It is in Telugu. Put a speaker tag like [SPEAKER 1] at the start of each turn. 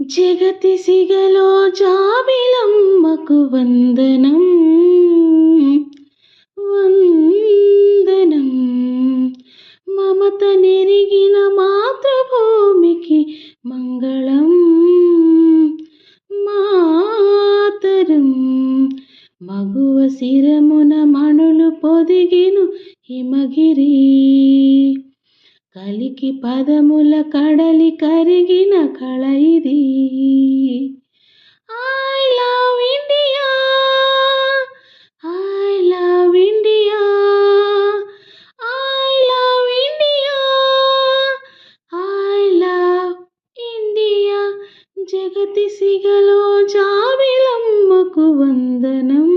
[SPEAKER 1] జగతి సిగలో జాబిలమ్మకు వందనం వందనం. మమత నెరిగిన మాతృభూమికి మంగళం మాతరం. మగువ శిరమున మణులు పొదిగిను హిమగిరి, కలికి పదముల కడలి కరిగిన కళ ఇది. I love India, I love India, I love India, I love India. జగతి సిగలో జాబిలమ్మకు వందనం.